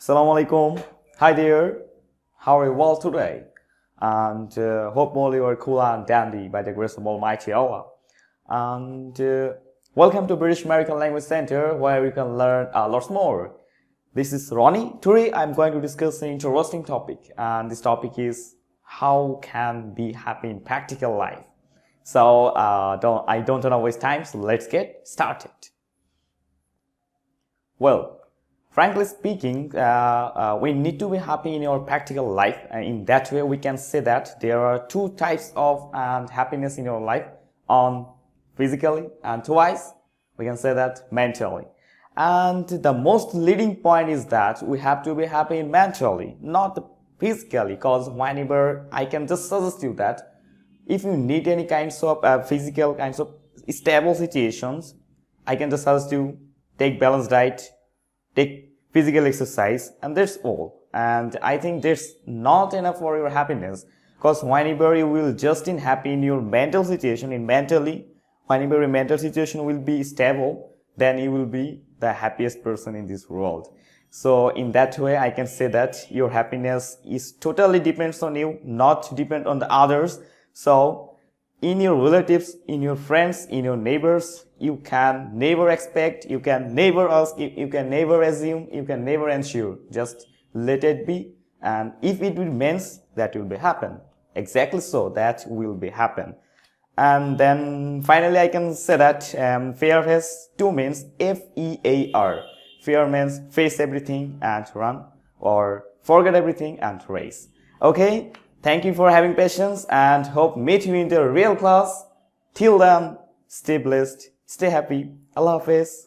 Assalamu alaikum. Hi there. How are you all today? And hope all you are cool and dandy by the grace of Almighty Allah. And welcome to British American Language Center, where you can learn lots more. This is Rony. Today I'm going to discuss an interesting topic, and this topic is how can be happy in practical life. So I don't want to waste time, so let's get started. Well, frankly speaking, we need to be happy in our practical life, and in that way we can say that there are two types of happiness in your life, on physically, and twice we can say that mentally. And the most leading point is that we have to be happy mentally, not physically, because whenever I can just suggest you that if you need any kinds of physical kinds of stable situations, I can just suggest you take balanced diet, take physical exercise, and that's all. And I think that's not enough for your happiness, because whenever you will just happy in your mental situation, whenever your mental situation will be stable, then you will be the happiest person in this world. So in that way, I can say that your happiness is totally depends on you, not depend on the others. So in your relatives, in your friends, in your neighbors, you can never expect, you can never ask, you can never assume, you can never ensure. Just let it be, and if it will means, that will be happen. Exactly so, that will be happen. And then finally I can say that fear has two means, F-E-A-R. Fear means face everything and run, or forget everything and race. Okay, thank you for having patience, and hope meet you in the real class. Till then, stay blessed, stay happy. Allah Hafiz.